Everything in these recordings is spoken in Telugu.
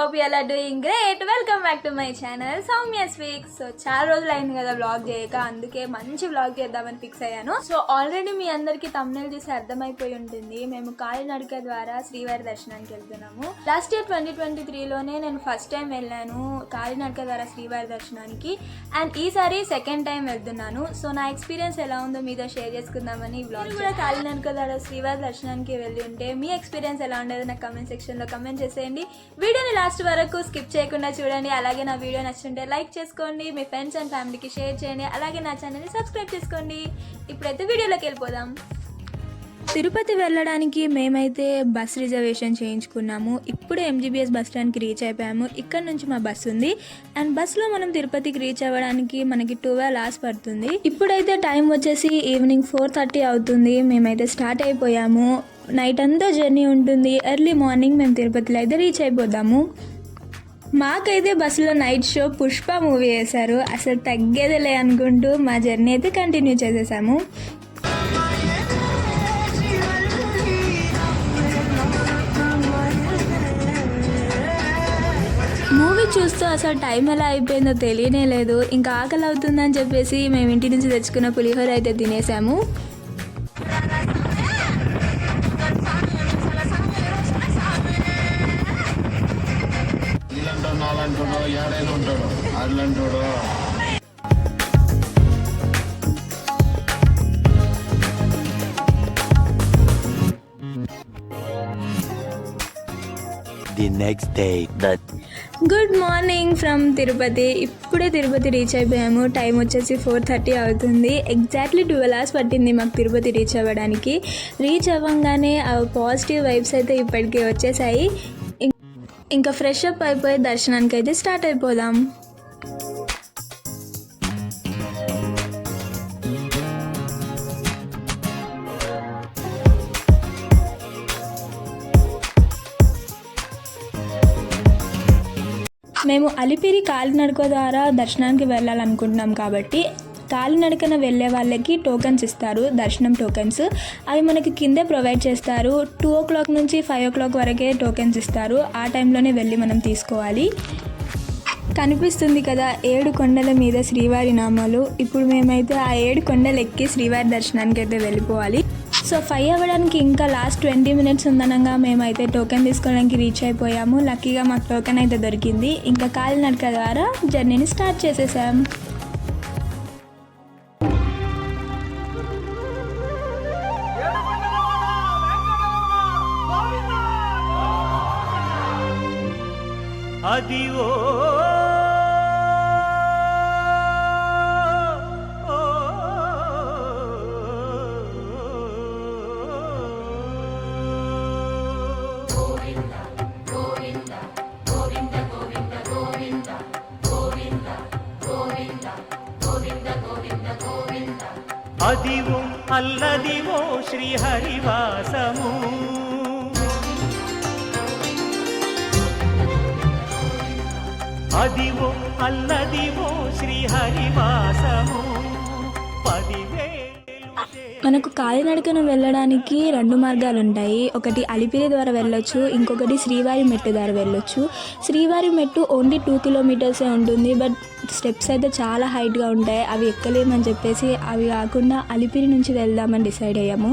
hope you all are doing great. Welcome back to my channel Soumya Speaks. So చాలా రోజులు అయింది కదా వ్లాగ్ చేయక, అందుకే మంచి వ్లాగ్ చేద్దామని ఫిక్స్ అయ్యాను. సో ఆల్రెడీ మీ అందరికి thumbnail చూసి అర్థమైపోయి ఉంటుంది, మేము కాలినడక ద్వారా శ్రీవారి దర్శనానికి వెళ్తున్నాము. లాస్ట్ ఇయర్ 2023లోనే నేను ఫస్ట్ టైం వెళ్ళాను కాలినడక ద్వారా శ్రీవారి దర్శనానికి, అండ్ ఈసారి సెకండ్ టైం వెళ్తున్నాను. సో నా ఎక్స్పీరియన్స్ ఎలా ఉందో మీతో షేర్ చేసుకుందామని ఈ వ్లాగ్. కూడా కాలినడక ద్వారా శ్రీవారి దర్శనానికి వెళ్ళి ఉంటే మీ ఎక్స్పీరియన్స్ ఎలా ఉండేది నాకు కమెంట్ సెక్షన్లో కమెంట్ చేసేయండి. వీడియోని లాస్ట్ వరకు స్కిప్ చేయకుండా చూడండి. అలాగే నా వీడియో నచ్చుంటే లైక్ చేసుకోండి, మీ ఫ్రెండ్స్ అండ్ ఫ్యామిలీకి షేర్ చేయండి. అలాగే నా ఛానల్ని సబ్స్క్రైబ్ చేసుకోండి. ఇప్పుడైతే వీడియోలోకి వెళ్ళిపోదాం. తిరుపతి వెళ్ళడానికి మేమైతే బస్ రిజర్వేషన్ చేయించుకున్నాము. ఇప్పుడు ఎంజీబీఎస్ బస్ స్టాండ్కి రీచ్ అయిపోయాము. ఇక్కడ నుంచి మా బస్ ఉంది, అండ్ బస్సులో మనం తిరుపతికి రీచ్ అవ్వడానికి మనకి 12 hours పడుతుంది. ఇప్పుడైతే టైం వచ్చేసి ఈవినింగ్ 4:30 అవుతుంది. మేమైతే స్టార్ట్ అయిపోయాము. నైట్ అంతా జర్నీ ఉంటుంది. ఎర్లీ మార్నింగ్ మేము తిరుపతిలో అయితే రీచ్ అయిపోతాము. మాకైతే బస్సులో నైట్ షో పుష్ప మూవీ వేశారు. అసలు తగ్గేదిలే అనుకుంటూ మా జర్నీ అయితే కంటిన్యూ చేసేసాము. మూవీ చూస్తూ అసలు టైం ఎలా అయిపోయిందో తెలియనే లేదు. ఇంకా ఆకలి అవుతుందని చెప్పేసి మేము ఇంటి నుంచి తెచ్చుకున్న పులిహోర అయితే తినేసాము. The next day. Good morning from Tirupati. ఇప్పుడే తిరుపతి రీచ్ అయిపోయాము. టైం వచ్చేసి 4:30 అవుతుంది. ఎగ్జాక్ట్లీ 12 hours పట్టింది మాకు తిరుపతి రీచ్ అవ్వడానికి. రీచ్ అవ్వగానే ఆ పాజిటివ్ వైబ్స్ అయితే ఇప్పటికే వచ్చేసాయి. ఇంకా ఫ్రెష్ అప్ అయిపోయి దర్శనానికి అయితే స్టార్ట్ అయిపోదాం. మేము అలిపిరి కాలినడక ద్వారా దర్శనానికి వెళ్ళాలనుకుంటున్నాం కాబట్టి కాలినడకన వెళ్ళే వాళ్ళకి టోకెన్స్ ఇస్తారు, దర్శనం టోకెన్స్. అవి మనకి కిందే ప్రొవైడ్ చేస్తారు. 2 o'clock నుంచి 5 o'clock వరకే టోకెన్స్ ఇస్తారు. ఆ టైంలోనే వెళ్ళి మనం తీసుకోవాలి. కనిపిస్తుంది కదా 7 కొండల మీద శ్రీవారి నామాలు. ఇప్పుడు మేమైతే ఆ 7 కొండలు ఎక్కి శ్రీవారి దర్శనానికి అయితే వెళ్ళిపోవాలి. సో 5 అవ్వడానికి ఇంకా లాస్ట్ 20 minutes ఉందనగా మేమైతే టోకెన్ తీసుకోవడానికి రీచ్ అయిపోయాము. లక్కీగా మాకు టోకెన్ అయితే దొరికింది. ఇంకా కాలినడక ద్వారా జర్నీని స్టార్ట్ చేసేసాం. అదివో అదివో అల్లదివో శ్రీహరివాసము, అదివో అల్లదివో శ్రీహరివాసము. మనకు కాలినడకన వెళ్ళడానికి 2 మార్గాలు ఉంటాయి. ఒకటి అలిపిరి ద్వారా వెళ్ళొచ్చు, ఇంకొకటి శ్రీవారి మెట్టు ద్వారా వెళ్ళొచ్చు. శ్రీవారి మెట్టు ఓన్లీ 2 kilometers ఉంటుంది, బట్ స్టెప్స్ అయితే చాలా హైట్గా ఉంటాయి. అవి ఎక్కలేమని చెప్పేసి అవి కాకుండా అలిపిరి నుంచి వెళ్దామని డిసైడ్ అయ్యాము.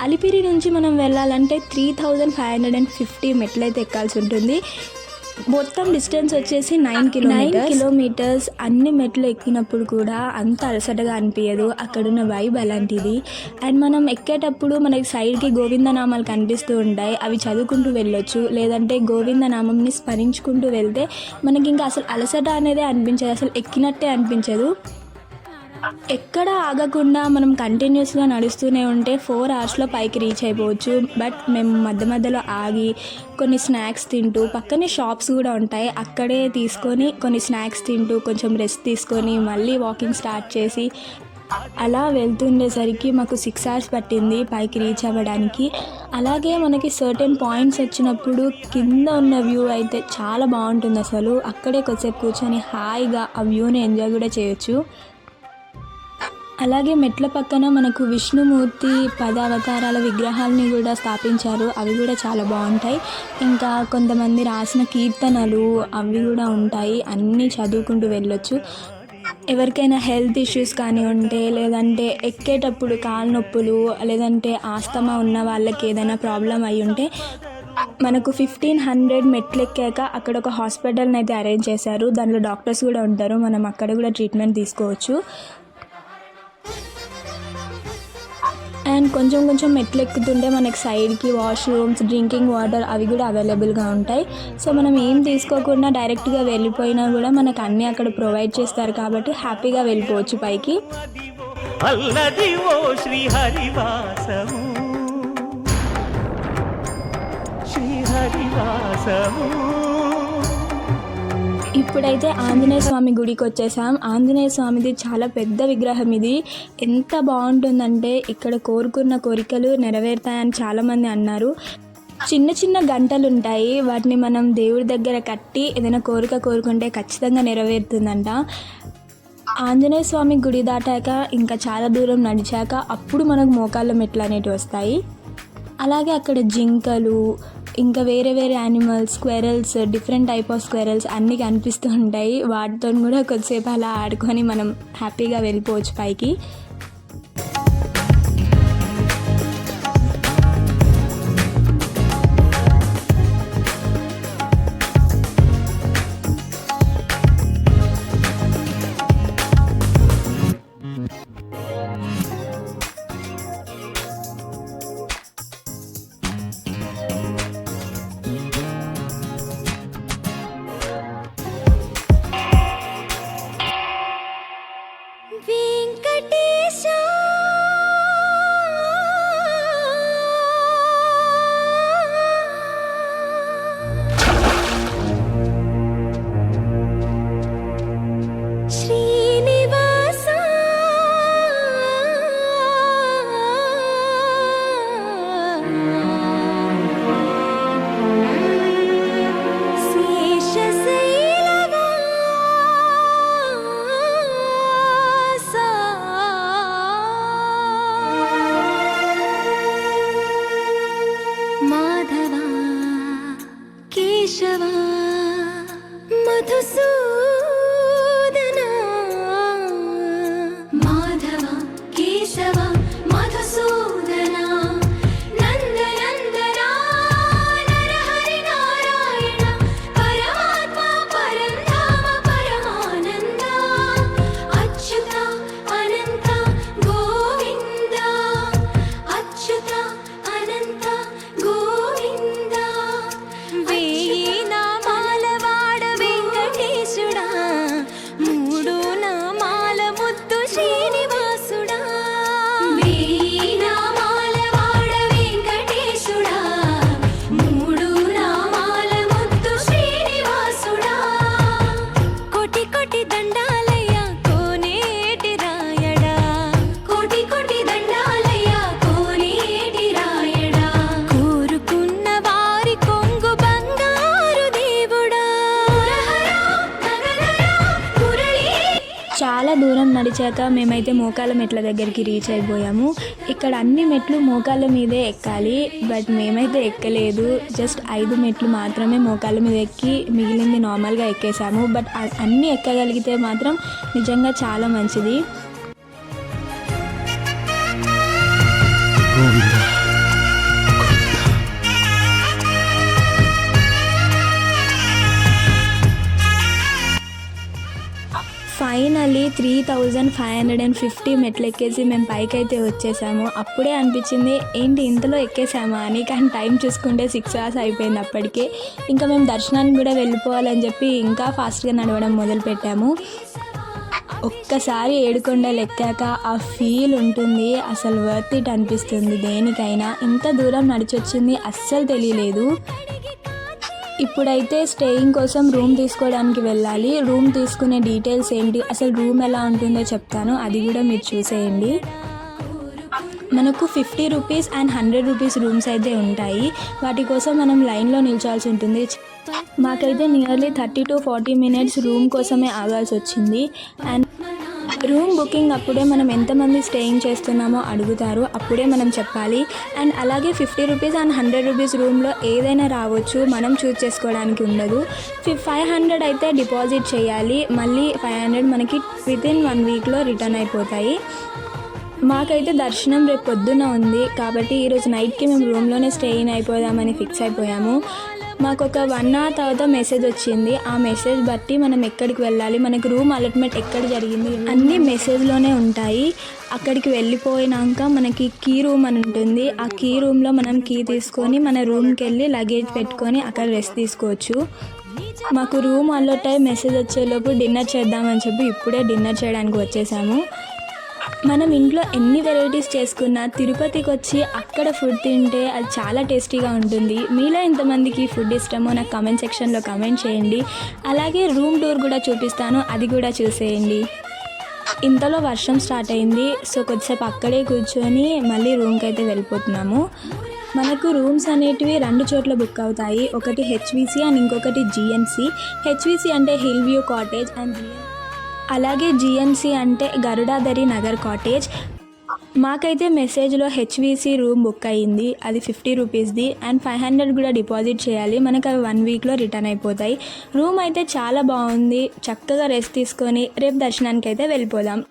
అలిపిరి నుంచి మనం వెళ్ళాలంటే 3550 మెట్లు అయితే ఎక్కాల్సి ఉంటుంది. మొత్తం డిస్టెన్స్ వచ్చేసి 9 kilometers. అన్ని మెట్లు ఎక్కినప్పుడు కూడా అంత అలసటగా అనిపించదు. అక్కడున్న వైబ్ అలాంటిది. అండ్ మనం ఎక్కేటప్పుడు మనకి సైడ్కి గోవిందనామాలు కనిపిస్తూ ఉంటాయి. అవి చదువుకుంటూ వెళ్ళొచ్చు, లేదంటే గోవిందనామంని స్మరించుకుంటూ వెళ్తే మనకి ఇంకా అసలు అలసట అనేది అనిపించదు, అసలు ఎక్కినట్టే అనిపించదు. ఎక్కడ ఆగకుండా మనం కంటిన్యూస్గా నడుస్తూనే ఉంటే 4 hours పైకి రీచ్ అయిపోవచ్చు. బట్ మేము మధ్యలో ఆగి కొన్ని స్నాక్స్ తింటూ, పక్కనే షాప్స్ కూడా ఉంటాయి, అక్కడే తీసుకొని కొన్ని స్నాక్స్ తింటూ కొంచెం రెస్ట్ తీసుకొని మళ్ళీ వాకింగ్ స్టార్ట్ చేసి అలా వెళ్తుండేసరికి మాకు 6 hours పట్టింది పైకి రీచ్ అవ్వడానికి. అలాగే మనకి సర్టెన్ పాయింట్స్ వచ్చినప్పుడు కింద ఉన్న వ్యూ అయితే చాలా బాగుంటుంది. అసలు అక్కడే కొద్దిసేపు కూర్చొని హాయిగా ఆ వ్యూని ఎంజాయ్ కూడా చేయొచ్చు. అలాగే మెట్ల పక్కన మనకు విష్ణుమూర్తి 10 అవతారాల విగ్రహాలని కూడా స్థాపించారు. అవి కూడా చాలా బాగుంటాయి. ఇంకా కొంతమంది రాసిన కీర్తనలు అవి కూడా ఉంటాయి. అన్నీ చదువుకుంటూ వెళ్ళొచ్చు. ఎవరికైనా హెల్త్ ఇష్యూస్ కానీ ఉంటే, లేదంటే ఎక్కేటప్పుడు కాలు నొప్పులు, లేదంటే ఆస్తమా ఉన్న వాళ్ళకి ఏదైనా ప్రాబ్లం అయి ఉంటే మనకు 1500 మెట్లు ఎక్కాక అక్కడ ఒక హాస్పిటల్ని అయితే అరేంజ్ చేశారు. దాంట్లో డాక్టర్స్ కూడా ఉంటారు. మనం అక్కడ కూడా ట్రీట్మెంట్ తీసుకోవచ్చు. అండ్ కొంచెం కొంచెం మెట్లు ఎక్కుతుంటే మనకి సైడ్కి వాష్రూమ్స్, డ్రింకింగ్ వాటర్ అవి కూడా అవైలబుల్గా ఉంటాయి. సో మనం ఏం తీసుకోకుండా డైరెక్ట్గా వెళ్ళిపోయినా కూడా మనకు అన్నీ అక్కడ ప్రొవైడ్ చేస్తారు కాబట్టి హ్యాపీగా వెళ్ళిపోవచ్చు పైకి. అల్లదివో శ్రీహరివాసము, శ్రీహరివాసము. ఇప్పుడైతే ఆంజనేయ స్వామి గుడికి వచ్చేసాం. ఆంజనేయ స్వామిది చాలా పెద్ద విగ్రహం. ఇది ఎంత బాగుంటుందంటే ఇక్కడ కోరుకున్న కోరికలు నెరవేరుతాయని చాలామంది అన్నారు. చిన్న చిన్న గంటలు ఉంటాయి, వాటిని మనం దేవుడి దగ్గర కట్టి ఏదైనా కోరిక కోరుకుంటే ఖచ్చితంగా నెరవేరుతుందంట. ఆంజనేయ స్వామి గుడి దాటాక ఇంకా చాలా దూరం నడిచాక అప్పుడు మనకు మోకాళ్ళ మెట్లు అనేటివి వస్తాయి. అలాగే అక్కడ జింకలు, ఇంకా వేరే వేరే యానిమల్స్, స్క్వెరల్స్, డిఫరెంట్ టైప్ ఆఫ్ స్క్వెరల్స్ అన్నీ కనిపిస్తూ ఉంటాయి. వాటితో కూడా కొద్దిసేపు అలా ఆడుకొని మనం హ్యాపీగా వెళ్ళిపోవచ్చు పైకి. చాలా దూరం నడిచాక మేమైతే మోకాళ్ళ మెట్ల దగ్గరికి రీచ్ అయిపోయాము. ఇక్కడ అన్ని మెట్లు మోకాళ్ళ మీదే ఎక్కాలి, బట్ మేమైతే ఎక్కలేదు. జస్ట్ 5 మెట్లు మాత్రమే మోకాళ్ళ మీద ఎక్కి మిగిలింది నార్మల్గా ఎక్కేసాము. బట్ అన్నీ ఎక్కగలిగితే మాత్రం నిజంగా చాలా మంచిది. ఫైనల్లీ 3550 మెట్లు ఎక్కేసి మేము పైకి అయితే వచ్చేసాము. అప్పుడే అనిపించింది ఏంటి ఇంతలో ఎక్కేసామా అని, కానీ టైం చూసుకుంటే 6 hours అయిపోయింది అప్పటికే. ఇంకా మేము దర్శనానికి కూడా వెళ్ళిపోవాలని చెప్పి ఇంకా ఫాస్ట్గా నడవడం మొదలుపెట్టాము. ఒక్కసారి ఏడుకొండలు ఎక్కాక ఆ ఫీల్ ఉంటుంది, అసలు వర్త్ ఇట్ అనిపిస్తుంది దేనికైనా. ఇంత దూరం నడిచొచ్చింది అస్సలు తెలియలేదు. ఇప్పుడైతే స్టేయింగ్ కోసం రూమ్ తీసుకోవడానికి వెళ్ళాలి. రూమ్ తీసుకునే డీటెయిల్స్ ఏంటి, అసలు రూమ్ ఎలా ఉంటుందో చెప్తాను, అది కూడా మీరు చూసేయండి. మనకు 50 రూపీస్ అండ్ 100 రూపీస్ రూమ్స్ అయితే ఉంటాయి. వాటి కోసం మనం లైన్లో నిల్చాల్సి ఉంటుంది. మాకైతే నియర్లీ 30 to 40 minutes రూమ్ కోసమే ఆగాల్సి వచ్చింది. అండ్ రూమ్ బుకింగ్ అప్పుడే మనం ఎంతమంది స్టేయింగ్ చేస్తున్నామో అడుగుతారు, అప్పుడే మనం చెప్పాలి. అండ్ అలాగే 50 రూపీస్ అండ్ 100 రూపీస్ రూమ్లో ఏదైనా రావచ్చు, మనం చూస్ చేసుకోవడానికి ఉండదు. 500 అయితే డిపాజిట్ చేయాలి, మళ్ళీ 500 మనకి వితిన్ 1 వీక్లో రిటర్న్ అయిపోతాయి. మాకైతే దర్శనం రేపు పొద్దున ఉంది కాబట్టి ఈరోజు నైట్కి మేము రూమ్లోనే స్టే ఇన్ అయిపోదామని ఫిక్స్ అయిపోయాము. మాకు ఒక 1 hour తర్వాత మెసేజ్ వచ్చింది. ఆ మెసేజ్ బట్టి మనం ఎక్కడికి వెళ్ళాలి, మనకు రూమ్ అలాట్మెంట్ ఎక్కడ జరిగింది అన్నీ మెసేజ్లోనే ఉంటాయి. అక్కడికి వెళ్ళిపోయినాక మనకి కీ రూమ్ అని ఉంటుంది. ఆ కీ రూమ్లో మనం కీ తీసుకొని మన రూమ్కి వెళ్ళి లగేజ్ పెట్టుకొని అక్కడ రెస్ట్ తీసుకోవచ్చు. మాకు రూమ్ అలర్ట్ అయ్యి మెసేజ్ వచ్చేలోపు డిన్నర్ చేద్దామని చెప్పి ఇప్పుడే డిన్నర్ చేయడానికి వచ్చేసాము. మనం ఇంట్లో ఎన్ని వెరైటీస్ చేసుకున్నా తిరుపతికి వచ్చి అక్కడ ఫుడ్ తింటే అది చాలా టేస్టీగా ఉంటుంది. మీలో ఎంతమందికి ఫుడ్ ఇష్టమో నాకు కామెంట్ సెక్షన్లో కామెంట్ చేయండి. అలాగే రూమ్ టూర్ కూడా చూపిస్తాను, అది కూడా చూసేయండి. ఇంతలో వర్షం స్టార్ట్ అయింది, సో కొద్దిసేపు అక్కడే కూర్చొని మళ్ళీ రూమ్కి అయితే వెళ్ళిపోతున్నాము. మనకు రూమ్స్ అనేటివి 2 చోట్ల బుక్ అవుతాయి, ఒకటి హెచ్విసి అండ్ ఇంకొకటి జిఎన్సి. హెచ్విసి అంటే హిల్ వ్యూ కాటేజ్ అండ్ అలాగే జిఎన్సి అంటే గరుడాదరి నగర్ కాటేజ్. మాకైతే మెసేజ్లో హెచ్విసి రూమ్ బుక్ అయ్యింది, అది 50 రూపీస్ది అండ్ 500 కూడా డిపాజిట్ చేయాలి. మనకు అవి 1 వీక్లో రిటర్న్ అయిపోతాయి. రూమ్ అయితే చాలా బాగుంది, చక్కగా రెస్ట్ తీసుకొని రేపు దర్శనానికి అయితే వెళ్ళిపోదాం.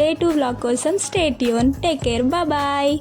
Day 2 vlog కోసం stay tune. Take care, bye.